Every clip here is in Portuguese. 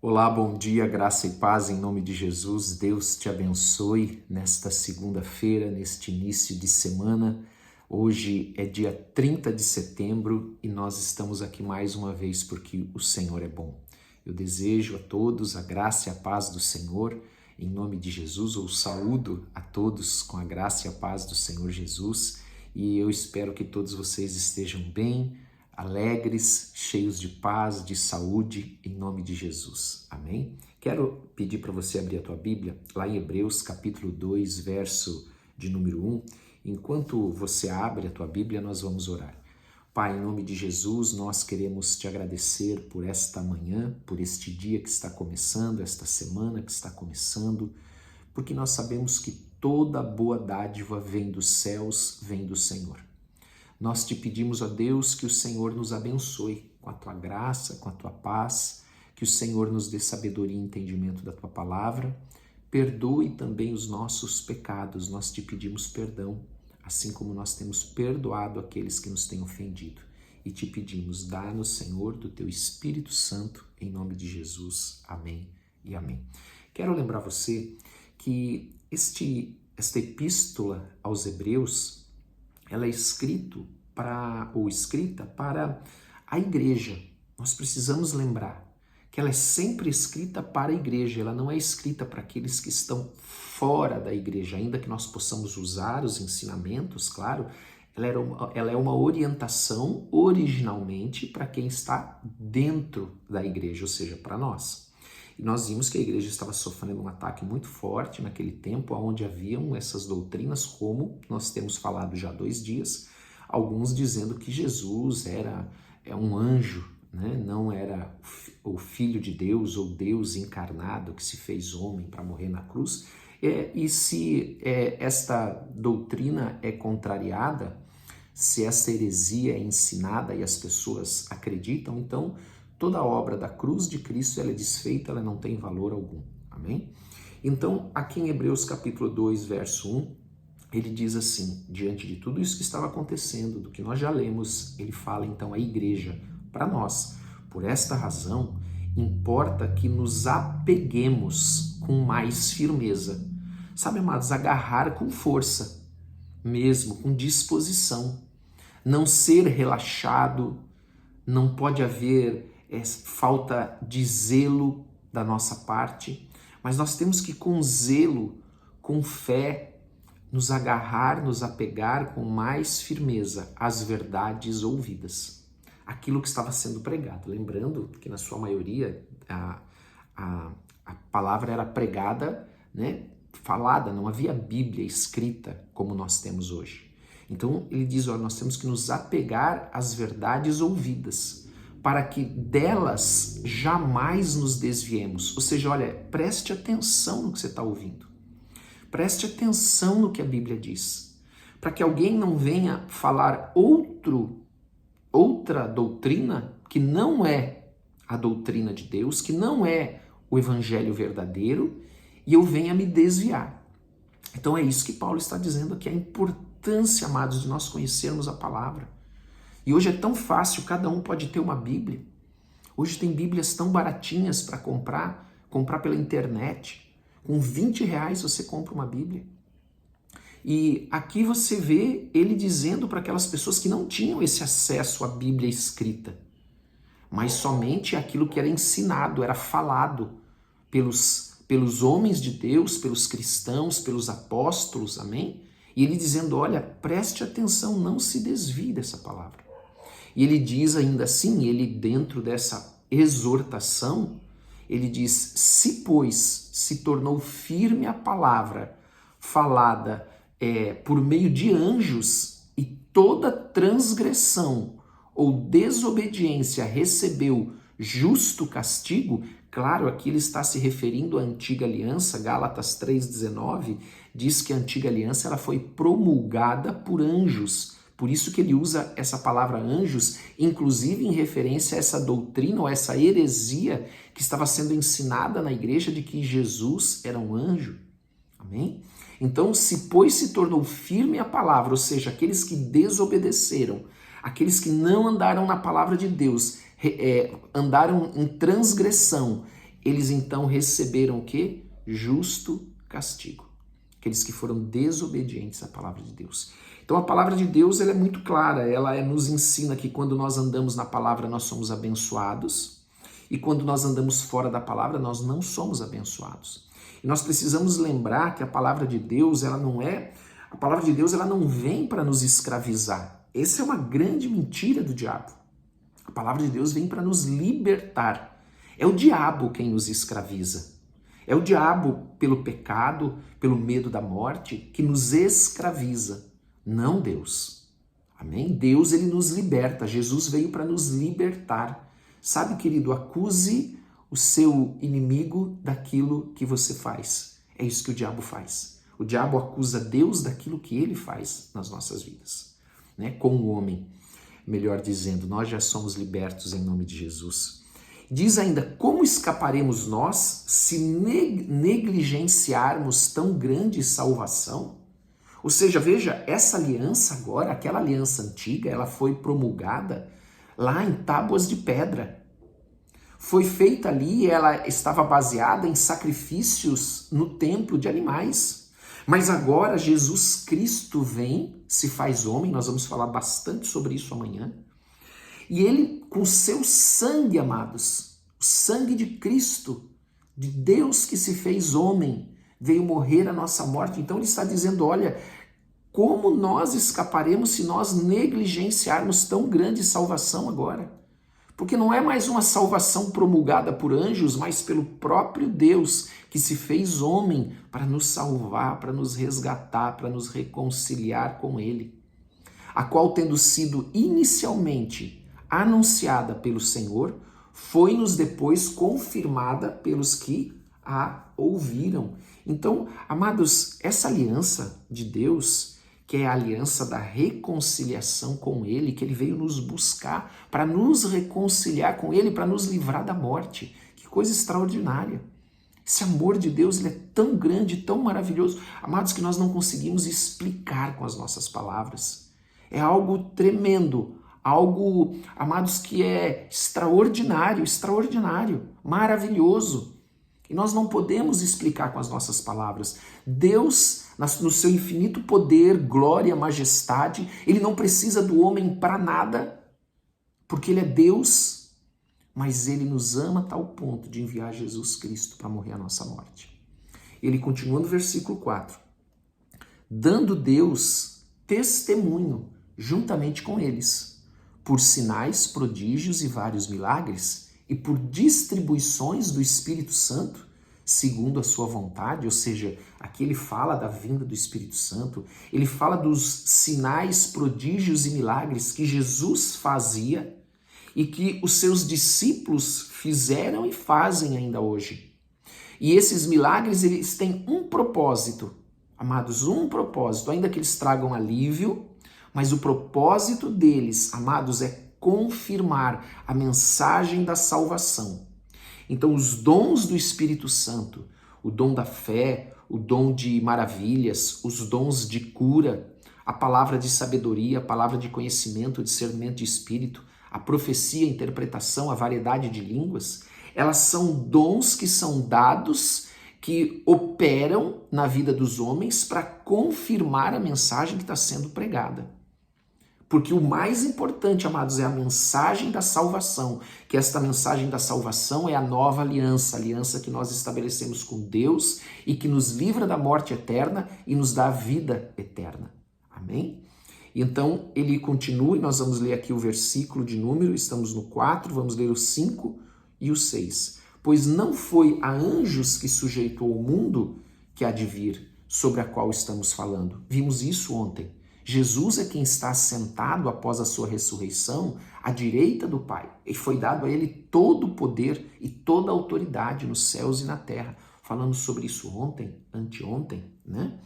Olá, bom dia, graça e paz em nome de Jesus. Deus te abençoe nesta segunda-feira, neste início de semana. Hoje é dia 30 de setembro e nós estamos aqui mais uma vez porque o Senhor é bom. Eu desejo a todos a graça e a paz do Senhor em nome de Jesus, ou saúdo a todos com a graça e a paz do Senhor Jesus, e eu espero que todos vocês estejam bem, alegres, cheios de paz, de saúde, em nome de Jesus. Amém? Quero pedir para você abrir a tua Bíblia, lá em Hebreus capítulo 2, verso de número 1. Enquanto você abre a tua Bíblia, nós vamos orar. Pai, em nome de Jesus, nós queremos te agradecer por esta manhã, por este dia que está começando, esta semana que está começando, porque nós sabemos que toda boa dádiva vem dos céus, vem do Senhor. Nós te pedimos, ó Deus, que o Senhor nos abençoe com a tua graça, com a tua paz, que o Senhor nos dê sabedoria e entendimento da tua palavra, perdoe também os nossos pecados, nós te pedimos perdão, assim como nós temos perdoado aqueles que nos têm ofendido. E te pedimos, dá-nos, Senhor, do teu Espírito Santo, em nome de Jesus. Amém e amém. Quero lembrar você que esta epístola aos Hebreus, ela é escrita para a igreja. Nós precisamos lembrar que ela é sempre escrita para a igreja, ela não é escrita para aqueles que estão fora da igreja, ainda que nós possamos usar os ensinamentos, claro, ela é uma orientação originalmente para quem está dentro da igreja, ou seja, para nós. E nós vimos que a igreja estava sofrendo um ataque muito forte naquele tempo, onde haviam essas doutrinas, como nós temos falado já há 2 dias, alguns dizendo que Jesus era um anjo, né? Não era o Filho de Deus ou Deus encarnado que se fez homem para morrer na cruz. E se esta doutrina é contrariada, se essa heresia é ensinada e as pessoas acreditam, então toda a obra da cruz de Cristo ela é desfeita, ela não tem valor algum. Amém? Então, aqui em Hebreus capítulo 2, verso 1, ele diz assim, diante de tudo isso que estava acontecendo, do que nós já lemos, ele fala então à igreja, para nós. Por esta razão, importa que nos apeguemos com mais firmeza. Sabe, amados, agarrar com força, mesmo, com disposição. Não ser relaxado, não pode haver falta de zelo da nossa parte, mas nós temos que com zelo, com fé, nos agarrar, nos apegar com mais firmeza às verdades ouvidas. Aquilo que estava sendo pregado. Lembrando que na sua maioria a palavra era pregada, né, falada, não havia Bíblia escrita como nós temos hoje. Então ele diz, olha, nós temos que nos apegar às verdades ouvidas, para que delas jamais nos desviemos. Ou seja, olha, preste atenção no que você está ouvindo. Preste atenção no que a Bíblia diz. Para que alguém não venha falar outra doutrina que não é a doutrina de Deus, que não é o evangelho verdadeiro, e eu venha me desviar. Então é isso que Paulo está dizendo aqui, a importância, amados, de nós conhecermos a palavra. E hoje é tão fácil, cada um pode ter uma Bíblia. Hoje tem Bíblias tão baratinhas para comprar pela internet. Com R$20 você compra uma Bíblia. E aqui você vê ele dizendo para aquelas pessoas que não tinham esse acesso à Bíblia escrita, mas somente aquilo que era ensinado, era falado pelos homens de Deus, pelos cristãos, pelos apóstolos, amém? E ele dizendo, olha, preste atenção, não se desvie dessa palavra. E ele diz ainda assim, ele dentro dessa exortação, ele diz, se pois se tornou firme a palavra falada por meio de anjos e toda transgressão ou desobediência recebeu justo castigo, claro, aqui ele está se referindo à antiga aliança, Gálatas 3,19, diz que a antiga aliança ela foi promulgada por anjos. Por isso que ele usa essa palavra anjos, inclusive em referência a essa doutrina ou essa heresia que estava sendo ensinada na igreja de que Jesus era um anjo. Amém? Então, pois se tornou firme a palavra, ou seja, aqueles que desobedeceram, aqueles que não andaram na palavra de Deus, andaram em transgressão eles então receberam o quê? Justo castigo. Aqueles que foram desobedientes à palavra de Deus. Então a palavra de Deus ela é muito clara, ela nos ensina que quando nós andamos na palavra nós somos abençoados e quando nós andamos fora da palavra nós não somos abençoados. E nós precisamos lembrar que a palavra de Deus ela não vem para nos escravizar. Essa é uma grande mentira do diabo. A palavra de Deus vem para nos libertar. É o diabo quem nos escraviza. É o diabo, pelo pecado, pelo medo da morte, que nos escraviza. Não Deus. Amém? Deus, ele nos liberta. Jesus veio para nos libertar. Sabe, querido, acuse o seu inimigo daquilo que você faz. É isso que o diabo faz. O diabo acusa Deus daquilo que ele faz nas nossas vidas. Né? Com o homem, melhor dizendo, nós já somos libertos em nome de Jesus. Diz ainda, como escaparemos nós se negligenciarmos tão grande salvação? Ou seja, veja, essa aliança agora, aquela aliança antiga, ela foi promulgada lá em tábuas de pedra. Foi feita ali, ela estava baseada em sacrifícios no templo de animais. Mas agora Jesus Cristo vem, se faz homem, nós vamos falar bastante sobre isso amanhã. E ele, com seu sangue, amados, o sangue de Cristo, de Deus que se fez homem, veio morrer a nossa morte. Então ele está dizendo, olha, como nós escaparemos se nós negligenciarmos tão grande salvação agora? Porque não é mais uma salvação promulgada por anjos, mas pelo próprio Deus que se fez homem para nos salvar, para nos resgatar, para nos reconciliar com Ele. A qual, tendo sido inicialmente anunciada pelo Senhor, foi-nos depois confirmada pelos que a ouviram. Então, amados, essa aliança de Deus, que é a aliança da reconciliação com Ele, que Ele veio nos buscar para nos reconciliar com Ele, para nos livrar da morte. Que coisa extraordinária. Esse amor de Deus ele é tão grande, tão maravilhoso, amados, que nós não conseguimos explicar com as nossas palavras. É algo tremendo, algo, amados, que é extraordinário, maravilhoso. E nós não podemos explicar com as nossas palavras. Deus, no seu infinito poder, glória, majestade, ele não precisa do homem para nada, porque ele é Deus, mas ele nos ama a tal ponto de enviar Jesus Cristo para morrer a nossa morte. Ele continua no versículo 4. Dando Deus testemunho juntamente com eles, por sinais, prodígios e vários milagres, e por distribuições do Espírito Santo, segundo a sua vontade, ou seja, aqui ele fala da vinda do Espírito Santo, ele fala dos sinais, prodígios e milagres que Jesus fazia e que os seus discípulos fizeram e fazem ainda hoje. E esses milagres, eles têm um propósito, amados, um propósito, ainda que eles tragam alívio, mas o propósito deles, amados, é confirmar a mensagem da salvação. Então, os dons do Espírito Santo, o dom da fé, o dom de maravilhas, os dons de cura, a palavra de sabedoria, a palavra de conhecimento, discernimento de espírito, a profecia, a interpretação, a variedade de línguas, elas são dons que são dados, que operam na vida dos homens para confirmar a mensagem que está sendo pregada. Porque o mais importante, amados, é a mensagem da salvação, que esta mensagem da salvação é a nova aliança, a aliança que nós estabelecemos com Deus e que nos livra da morte eterna e nos dá a vida eterna. Amém? Então, ele continua, e nós vamos ler aqui o versículo de número, estamos no 4, vamos ler o 5 e o 6. Pois não foi a anjos que sujeitou o mundo que há de vir, sobre a qual estamos falando. Vimos isso ontem. Jesus é quem está sentado após a sua ressurreição à direita do Pai. E foi dado a ele todo o poder e toda a autoridade nos céus e na terra. Falamos sobre isso ontem, anteontem, né?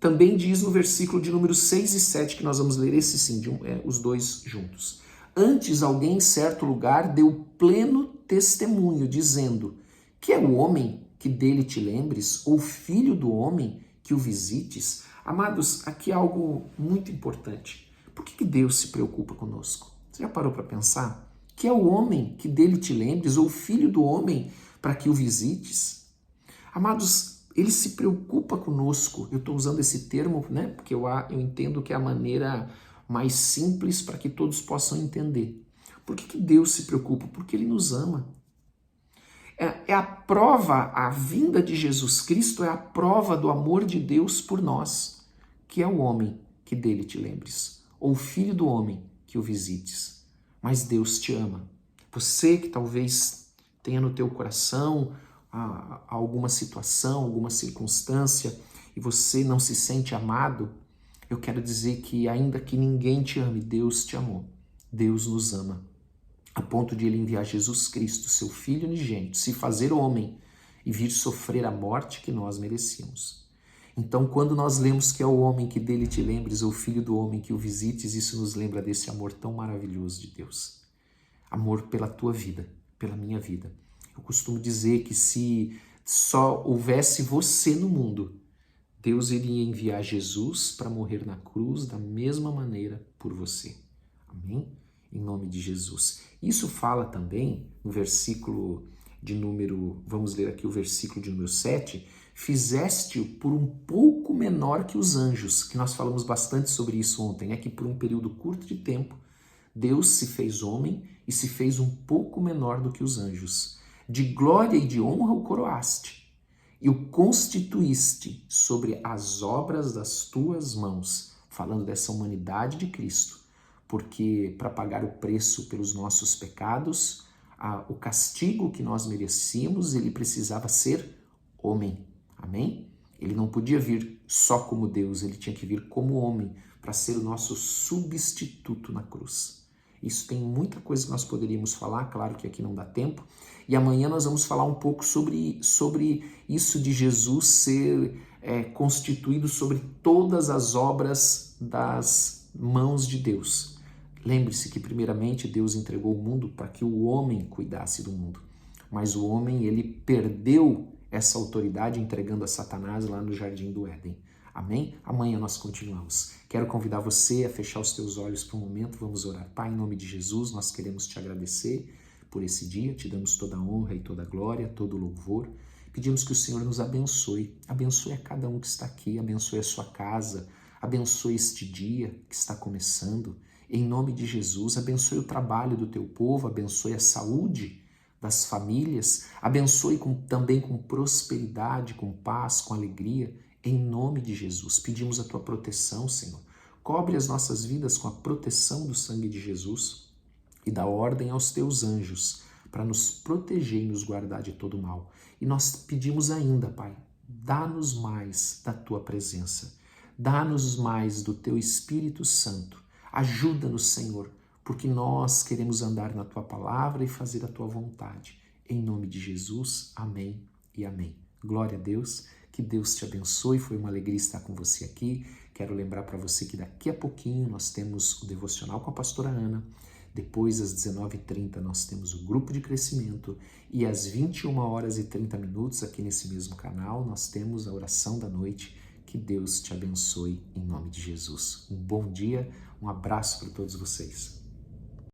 Também diz no versículo de número 6 e 7, que nós vamos ler esse sim, os dois juntos. Antes alguém em certo lugar deu pleno testemunho, dizendo, que é o homem que dele te lembres, ou filho do homem que o visites? Amados, aqui é algo muito importante. Por que Deus se preocupa conosco? Você já parou para pensar que é o homem que dele te lembres, ou o filho do homem para que o visites. Amados, ele se preocupa conosco. Eu estou usando esse termo, né, porque eu entendo que é a maneira mais simples para que todos possam entender. Por que Deus se preocupa? Porque ele nos ama. É a prova, a vinda de Jesus Cristo é a prova do amor de Deus por nós, que é o homem que dele te lembres, ou o filho do homem que o visites. Mas Deus te ama. Você que talvez tenha no teu coração alguma situação, alguma circunstância, e você não se sente amado, eu quero dizer que ainda que ninguém te ame, Deus te amou. Deus nos ama, a ponto de ele enviar Jesus Cristo, seu Filho unigênito, se fazer homem e vir sofrer a morte que nós merecíamos. Então, quando nós lemos que é o homem que dele te lembres, ou o Filho do homem que o visites, isso nos lembra desse amor tão maravilhoso de Deus. Amor pela tua vida, pela minha vida. Eu costumo dizer que se só houvesse você no mundo, Deus iria enviar Jesus para morrer na cruz da mesma maneira por você. Amém? Em nome de Jesus. Isso fala também no versículo de número, vamos ler aqui o versículo de número 7, fizeste-o por um pouco menor que os anjos, que nós falamos bastante sobre isso ontem, que por um período curto de tempo, Deus se fez homem e se fez um pouco menor do que os anjos. De glória e de honra o coroaste, e o constituíste sobre as obras das tuas mãos, falando dessa humanidade de Cristo, porque para pagar o preço pelos nossos pecados, o castigo que nós merecíamos, ele precisava ser homem. Amém? Ele não podia vir só como Deus, ele tinha que vir como homem para ser o nosso substituto na cruz. Isso tem muita coisa que nós poderíamos falar, claro que aqui não dá tempo, e amanhã nós vamos falar um pouco sobre isso de Jesus ser constituído sobre todas as obras das mãos de Deus. Lembre-se que primeiramente Deus entregou o mundo para que o homem cuidasse do mundo, mas o homem ele perdeu essa autoridade entregando a Satanás lá no Jardim do Éden. Amém? Amanhã nós continuamos. Quero convidar você a fechar os teus olhos por um momento. Vamos orar. Pai, em nome de Jesus, nós queremos te agradecer por esse dia. Te damos toda a honra e toda a glória, todo o louvor. Pedimos que o Senhor nos abençoe. Abençoe a cada um que está aqui. Abençoe a sua casa. Abençoe este dia que está começando. Em nome de Jesus, abençoe o trabalho do teu povo. Abençoe a saúde das famílias. Abençoe também com prosperidade, com paz, com alegria. Em nome de Jesus, pedimos a tua proteção, Senhor. Cobre as nossas vidas com a proteção do sangue de Jesus e dá ordem aos teus anjos para nos proteger e nos guardar de todo mal. E nós pedimos ainda, Pai, dá-nos mais da tua presença, dá-nos mais do teu Espírito Santo. Ajuda-nos, Senhor, porque nós queremos andar na tua palavra e fazer a tua vontade. Em nome de Jesus, amém e amém. Glória a Deus. Que Deus te abençoe, foi uma alegria estar com você aqui. Quero lembrar para você que daqui a pouquinho nós temos o Devocional com a pastora Ana. Depois, às 19h30, nós temos o Grupo de Crescimento. E às 21h30, aqui nesse mesmo canal, nós temos a Oração da Noite. Que Deus te abençoe em nome de Jesus. Um bom dia, um abraço para todos vocês.